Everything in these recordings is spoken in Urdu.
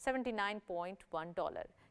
$79.1।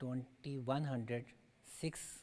2,106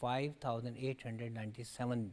5,897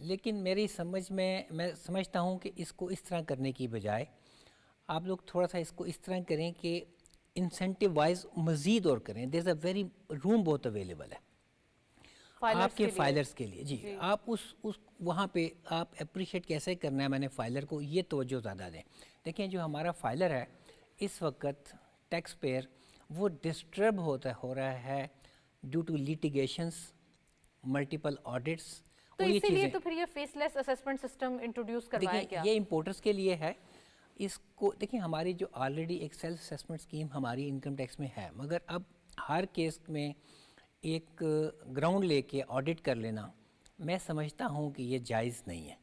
لیکن میری سمجھ میں سمجھتا ہوں کہ اس کو اس طرح کرنے کی بجائے آپ لوگ تھوڑا سا اس کو اس طرح کریں کہ انسینٹیو وائز مزید اور کریں. دیر از اے ویری روم بہت اویلیبل ہے آپ کے فائلرز کے لیے. جی آپ اس وہاں پہ آپ اپریشیٹ کیسے کرنا ہے میں نے فائلر کو یہ توجہ زیادہ دیں. دیکھیں جو ہمارا فائلر ہے اس وقت ٹیکس پیئر وہ ڈسٹرب ہو رہا ہے ڈیو ٹو لیٹیگیشنس ملٹیپل آڈٹس. تو اسی لیے تو پھر یہ فیس لیس اسیسمنٹ سسٹم انٹروڈیوس کروایا گیا. یہ امپورٹرز کے لیے ہے. اس کو دیکھیں ہماری جو آلریڈی ایک سیلف اسیسمنٹ اسکیم ہماری انکم ٹیکس میں ہے, مگر اب ہر کیس میں ایک گراؤنڈ لے کے آڈٹ کر لینا میں سمجھتا ہوں کہ یہ جائز نہیں ہے.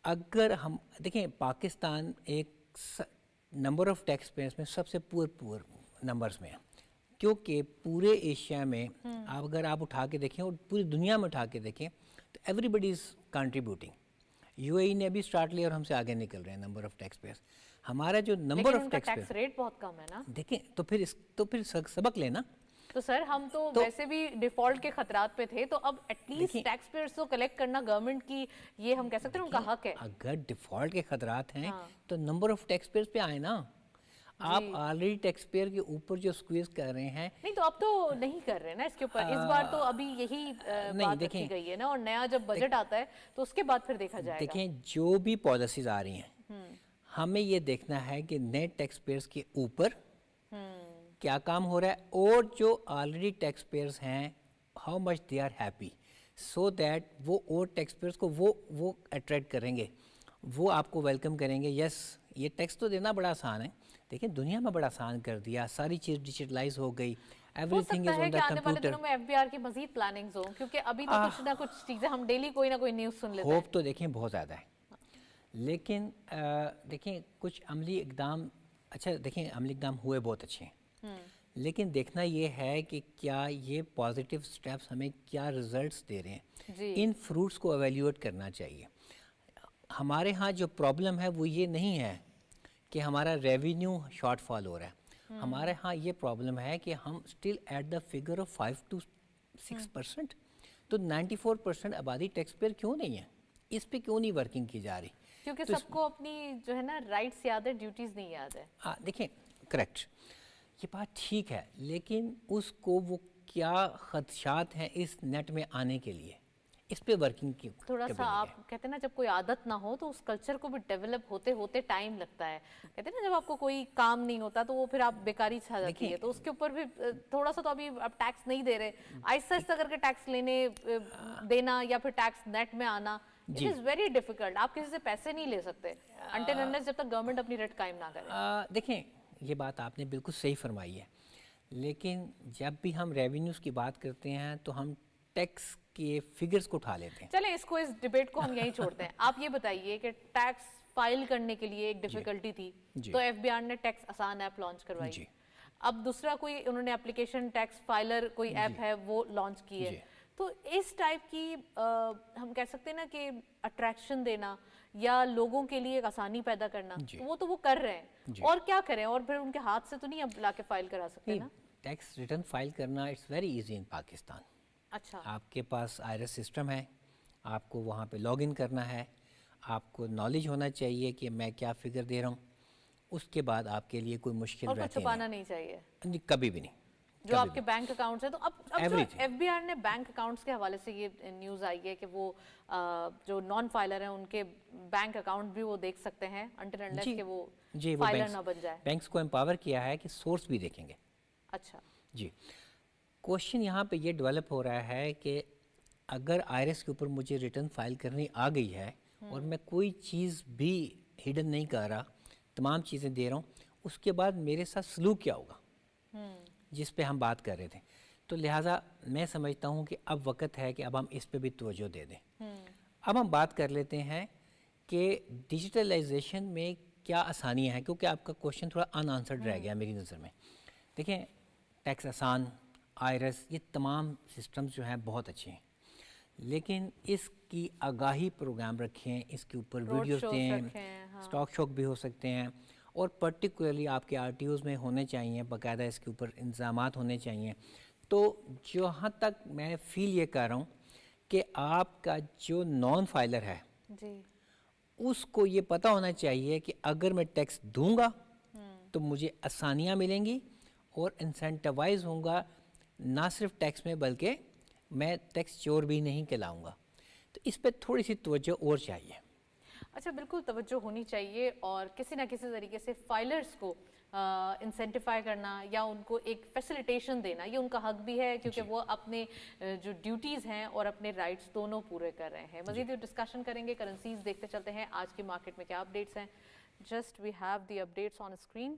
اگر ہم دیکھیں پاکستان ایک نمبر آف ٹیکس پیئرس میں سب سے پور نمبرز میں ہے, کیونکہ پورے ایشیا میں اگر آپ اٹھا کے دیکھیں اور پوری دنیا میں اٹھا کے دیکھیں تو everybody is contributing. U A E نے بھی اسٹارٹ لیا اور ہم سے آگے نکل رہے ہیں نمبر آف ٹیکس پیئرس. ہمارا جو نمبر آف ٹیکس ریٹ بہت کم ہے نا. دیکھیں تو پھر سبق لینا. تو سر ہم تو ویسے بھی ڈیفالٹ کے خطرات پہ تھے, تو اب ایٹ لیسٹ ٹیکس پیئرز کو کلیکٹ کرنا گورنمنٹ کی یہ ہم کہہ سکتے ہیں ان کا حق ہے. اگر ڈیفالٹ کے خطرات ہیں تو نمبر آف ٹیکس پیئرز پہ آئے نا. آپ آلریڈی ٹیکس پیئر کے اوپر جو سکویز کر رہے ہیں. نہیں تو اب تو نہیں کر رہے نا اس کے اوپر. اس بار تو ابھی یہی بات رکھی گئی ہے نا, اور نیا جب بجٹ آتا ہے تو اس کے بعد پھر دیکھا جائے گا. دیکھیں جو بھی پالیسیز آ رہی ہیں ہمیں یہ دیکھنا ہے کہ نئے ٹیکس پیئرز کے اوپر کیا کام ہو رہا ہے, اور جو آلریڈی ٹیکس پیئرز ہیں how much they are happy, so that وہ اور ٹیکس پیئرز کو وہ اٹریکٹ کریں گے, وہ آپ کو ویلکم کریں گے. یس یہ ٹیکس تو دینا بڑا آسان ہے, دیکھیں دنیا میں بڑا آسان کر دیا, ساری چیز ڈیجیٹلائز ہو گئی, every thing is on the computer. آنے والے دنوں میں ایف بی آر کی مزید پلاننگز ہوں, کیونکہ ابھی تو کچھ نہ کچھ چیزیں ہم ڈیلی کوئی نہ کوئی نیوز سن لیتے ہیں. ہوپ تو دیکھیں بہت زیادہ ہے, لیکن دیکھیں کچھ عملی اقدام اچھا دیکھیں عملی اقدام ہوئے بہت اچھے ہیں, لیکن دیکھنا یہ ہے کہ کیا یہ پازیٹیو سٹیپس ہمیں کیا رزلٹس دے رہے ہیں. ان فروٹس کو ایویلیویٹ کرنا چاہیے. ہمارے ہاں جو پرابلم ہے وہ یہ نہیں ہے کہ ہمارا ریونیو شارٹ فال ہو رہا ہے. ہمارے ہاں یہ پرابلم ہے کہ ہم still at the figure of 5 to 6%. تو 94% آبادی ٹیکس پیئر کیوں نہیں ہے, اس پہ کیوں نہیں ورکنگ کی جا رہی؟ کیونکہ سب کو اپنی جو ہے نا رائٹس یاد ہے, ڈیوٹیز نہیں یاد ہے. ہاں دیکھیں کریکٹ, یہ بات ٹھیک ہے, لیکن اس کو وہ کیا خدشات ہیں اس نیٹ میں آنے کے لیے, اس پہ ورکنگ کی تھوڑا سا آپ کہتے ہیں نا جب کوئی عادت نہ ہو تو اس کلچر کو بھی ڈیولپ ہوتے ہوتے ٹائم لگتا ہے. کہتے ہیں نا جب آپ کو کوئی کام نہیں ہوتا تو وہ پھر آپ بیکاری چھا جاتی ہے, تو اس کے اوپر بھی تھوڑا سا تو ابھی آپ ٹیکس نہیں دے رہے, آہستہ آہستہ کر کے ٹیکس لینے دینا یا پھر ٹیکس نیٹ میں آنا, اٹ از ویری ڈیفیکلٹ. آپ کسی سے پیسے نہیں لے سکتے انٹل انلیس جب تک گورنمنٹ اپنی ریٹ قائم نہ کرے. دیکھیں یہ بات آپ نے بالکل صحیح فرمائی ہے, لیکن جب بھی ہم ریونیوز کی بات کرتے ہیں تو ہم ٹیکس کے فگرز کو اٹھا لیتے ہیں. چلیں اس ڈیبیٹ کو ہم یہیں چھوڑتے ہیں. آپ یہ بتائیے کہ ٹیکس فائل کرنے کے لیے ایک ڈیفیکلٹی تھی, تو ایف بی آر نے ٹیکس آسان ایپ لانچ کروائی. اب دوسرا کوئی انہوں نے اپلیکیشن ٹیکس فائلر کوئی ایپ ہے وہ لانچ کی ہے. تو اس ٹائپ کی ہم کہہ سکتے ہیں نا کہ اٹریکشن دینا یا لوگوں کے لیے ایک آسانی پیدا کرنا, تو وہ کر رہے ہیں, اور کیا کریں, اور پھر ان کے ہاتھ سے تو نہیں اب لا کے فائل کرا سکتے نا. ٹیکس ریٹرن فائل کرنا اٹس ویری ایزی ان پاکستان. اچھا آپ کے پاس آئرس سسٹم ہے, آپ کو وہاں پہ لاگ ان کرنا ہے, آپ کو نالج ہونا چاہیے کہ میں کیا فگر دے رہا ہوں, اس کے بعد آپ کے لیے کوئی مشکل رہتی ہے. اور چھپانا نہیں چاہیے کبھی بھی نہیں. جو آپ کے بینک اکاؤنٹس ہیں, تو اب ایف بی آر نے بینک اکاؤنٹس کے حوالے سے یہ نیوز آئی ہے کہ وہ جو نان فائلر ہیں ان کے بینک اکاؤنٹ بھی وہ دیکھ سکتے ہیں انٹل انلیس کہ وہ فائلر نہ بن جائے. بینکس کو امپاور کیا ہے کہ سورس بھی دیکھیں گے. اچھا جی, کوشچن یہاں پہ یہ ڈیولپ ہو رہا ہے کہ اگر آئرس کے اوپر مجھے ریٹرن فائل کرنی آ گئی ہے اور میں کوئی چیز بھی ہڈن نہیں کر رہا, تمام چیزیں دے رہا ہوں, اس کے بعد میرے ساتھ سلوک کیا ہوگا, جس پہ ہم بات کر رہے تھے. تو لہٰذا میں سمجھتا ہوں کہ اب وقت ہے کہ اب ہم اس پہ بھی توجہ دے دیں. اب ہم بات کر لیتے ہیں کہ ڈیجیٹلائزیشن میں کیا آسانیاں ہیں, کیونکہ آپ کا کوشچن تھوڑا ان آنسرڈ رہ گیا میری نظر میں. دیکھیں ٹیکس آسان, آئرس, یہ تمام سسٹمز جو ہیں بہت اچھے ہیں, لیکن اس کی آگاہی پروگرام رکھیں, اس کے اوپر ویڈیوز دیں, اسٹاک شوک بھی ہو سکتے ہیں, اور پرٹیکولرلی آپ کے آر ٹی اوز میں ہونے چاہیے, باقاعدہ اس کے اوپر انتظامات ہونے چاہیے. تو جہاں تک میں فیل یہ کر رہا ہوں کہ آپ کا جو نان فائلر ہے جی اس کو یہ پتہ ہونا چاہیے کہ اگر میں ٹیکس دوں گا تو مجھے آسانیاں ملیں گی اور انسینٹیوائز ہوں گا، نہ صرف ٹیکس میں بلکہ میں ٹیکس چور بھی نہیں کہلاؤں گا. تو اس پہ تھوڑی سی توجہ اور چاہیے. اچھا بالکل توجہ ہونی چاہیے، اور کسی نہ کسی طریقے سے فائلرز کو انسینٹیفائی کرنا یا ان کو ایک فیسیلیٹیشن دینا، یہ ان کا حق بھی ہے کیونکہ وہ اپنے جو ڈیوٹیز ہیں اور اپنے رائٹس دونوں پورے کر رہے ہیں. مزید ڈسکشن کریں گے. کرنسیز دیکھتے چلتے ہیں آج کی مارکیٹ میں کیا اپڈیٹس ہیں. Just we have the updates on screen.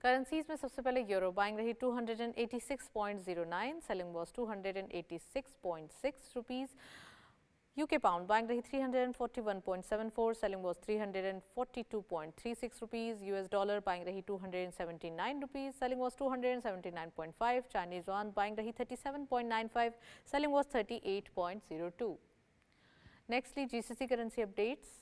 Currencies میں سب سے پہلے یورو بائنگ رہی 286.09، selling was 286.6 rupees. UK pound buying rahi 341.74, selling was 342.36 rupees. US dollar buying rahi 279 rupees, selling was 279.5. Chinese yuan buying rahi 37.95, selling was 38.02. Nextly GCC currency updates.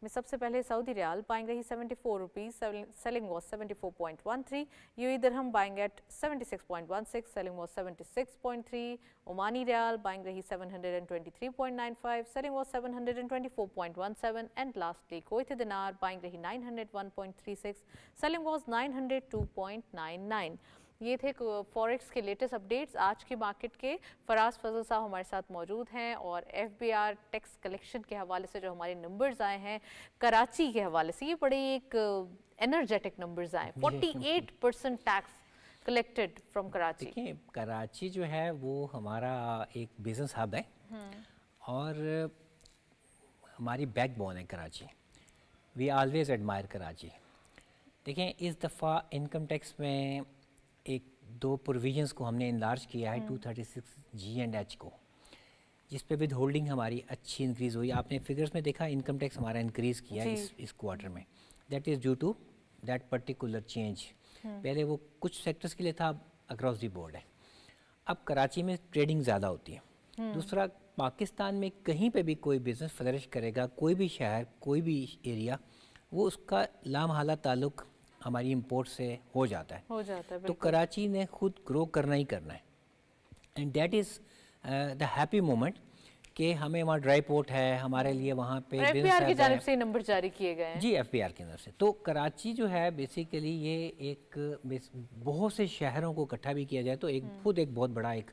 میں سب سے پہلے سعودی ریال بائنگ رہی 74 روپیز، سیلنگ واز 74.13. UAE درہم بائنگ ایٹ 76.16، سیلنگ واز 76.3. عمانی ریال بائنگ رہی 723.95، سیلنگ واز 724.17. اینڈ لاسٹلی کویتی دینار بائنگ رہی 901.36، سیلنگ واز 902.99. یہ تھے فوریکس کے لیٹسٹ اپڈیٹس آج کی مارکیٹ کے. فراز فضل صاحب ہمارے ساتھ موجود ہیں، اور FBR ٹیکس کلیکشن کے حوالے سے جو ہمارے نمبرز آئے ہیں کراچی کے حوالے سے، یہ بڑے ایک انرجیٹک نمبرز آئے. 48% ٹیکس کلیکٹڈ فرام کراچی. دیکھیں کراچی جو ہے وہ ہمارا ایک بزنس ہب ہے اور ہماری بیک بون ہے Karachi. We always admire Karachi. دیکھیں اس دفعہ انکم ٹیکس میں ایک دو پروویژنس کو ہم نے انلارج کیا ہے 236G&H کو، جس پہ ود ہولڈنگ ہماری اچھی انکریز ہوئی. آپ نے فگرز میں دیکھا انکم ٹیکس ہمارا انکریز کیا ہے اس کوارٹر میں. That is due to that particular change. پہلے وہ کچھ سیکٹرز کے لیے تھا، اب اکراس دی بورڈ ہے. اب کراچی میں ٹریڈنگ زیادہ ہوتی ہے. دوسرا پاکستان میں کہیں پہ بھی کوئی بزنس فلرش کرے گا، کوئی بھی شہر کوئی بھی ایریا، وہ اس کا لامحالہ تعلق ہماری امپورٹ سے ہو جاتا ہے. تو کراچی نے خود گرو کرنا ہی کرنا ہے. And that is the happy moment کہ ہمیں وہاں ڈرائی پورٹ ہے، ہمارے لیے وہاں پہ FBR کی جانب سے نمبر جاری کیے گئے ہیں. جی FBR کی طرف سے. تو کراچی جو ہے بیسیکلی یہ ایک بہت سے شہروں کو اکٹھا بھی کیا جائے تو ایک خود ایک بہت بڑا ایک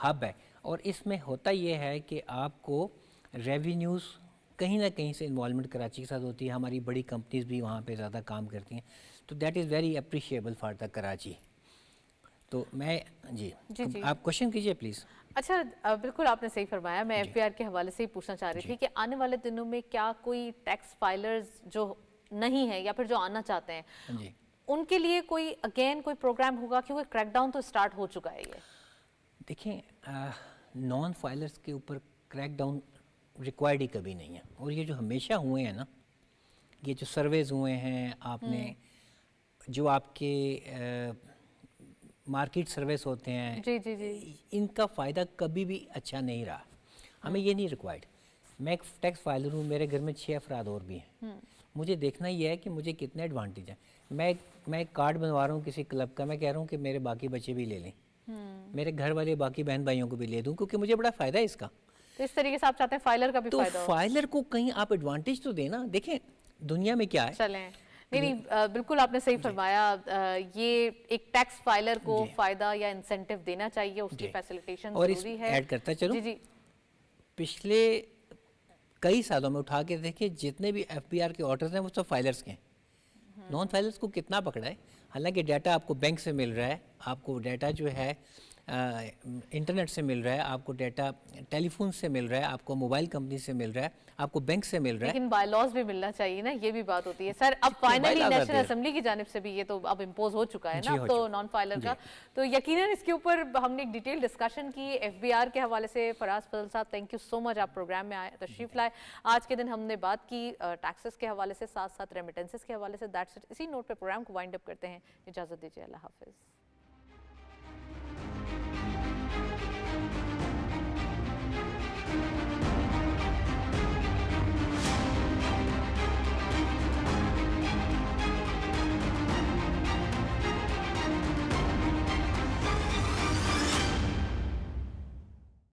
ہب ہے. اور اس میں ہوتا یہ ہے کہ آپ کو ریونیوز کہیں نہ کہیں سے انوالومنٹ کراچی کے ساتھ ہوتی ہے. ہماری بڑی کمپنیز بھی وہاں پہ زیادہ کام کرتی ہیں. تو that is very appreciable for the Karachi. تو میں جی آپ کوشچن کیجئے پلیز. اچھا بالکل آپ نے صحیح فرمایا. میں FBR کے حوالے سے ہی پوچھنا چاہ رہی تھی کہ آنے والے دنوں میں کیا کوئی ٹیکس فائلرز جو نہیں ہیں یا پھر جو آنا چاہتے ہیں ان کے لیے کوئی اگین کوئی پروگرام ہوگا، کیونکہ کریک ڈاؤن تو سٹارٹ ہو چکا ہے. یہ دیکھیں نان فائلرز کے اوپر کریک ڈاؤن ریکوائرڈ ہی کبھی نہیں ہے. اور یہ جو ہمیشہ ہوئے ہیں نا، یہ جو سرویز ہوئے ہیں آپ نے، جو آپ کے مارکیٹ سرویس ہوتے ہیں، ان کا فائدہ کبھی بھی اچھا نہیں رہا. ہمیں یہ نہیں ریکوائرڈ. میں ایک ٹیکس فائلر ہوں، میرے گھر میں 6 افراد اور بھی ہیں. مجھے دیکھنا یہ ہے کہ مجھے کتنے ایڈوانٹیج ہیں. میں ایک کارڈ بنوا رہا ہوں کسی کلب کا، میں کہہ رہا ہوں کہ میرے باقی بچے بھی لے لیں، میرے گھر والے باقی بہن بھائیوں کو بھی لے دوں، کیونکہ مجھے بڑا فائدہ ہے اس کا. تو اس طریقے سے آپ چاہتے ہیں فائلر کا بھی فائدہ ہو. تو فائلر کو کہیں آپ ایڈوانٹیج تو دینا. دیکھیں دنیا میں کیا ہے. چلیں نہیں بالکل آپ نے صحیح فرمایا. یہ ایک ٹیکس فائلر کو فائدہ یا انسینٹیو دینا چاہیے، اس کی فیسیلیٹیشن ضروری ہے. اور ایڈ کرتا چلوں، پچھلے کئی سالوں میں اٹھا کے دیکھیں جتنے بھی FBR کے آرڈرز ہیں وہ سب فائلرز کے ہیں. نان فائلرز کو کتنا پکڑا ہے. حالانکہ ڈیٹا آپ کو بینک سے مل رہا ہے، آپ کو ڈیٹا جو ہے انٹرنیٹ سے مل رہا ہے، آپ کو ڈیٹا ٹیلی فون سے مل رہا ہے، آپ کو موبائل کمپنی سے مل رہا ہے، آپ کو بینک سے مل رہا ہے. لیکن بائی لاز بھی ملنا چاہیے نا، یہ بھی بات ہوتی ہے. سر اب فائنلی نیشنل اسمبلی کی جانب سے بھی یہ تو اب امپوز ہو چکا ہے نا اب تو نان فائلر کا. تو یقیناً اس کے اوپر ہم نے ایک ڈیٹیل ڈسکشن کی FBR کے حوالے سے. فراز فضل صاحب تھینک یو سو مچ، آپ پروگرام میں آئے تشریف لائے. آج کے دن ہم نے بات کی ٹیکسز کے حوالے سے، ساتھ ساتھ ریمیٹنسز کے حوالے سے. That's it. اسی نوٹ پہ پروگرام کو وائنڈ اپ کرتے ہیں. اجازت دیجیے. اللہ حافظ.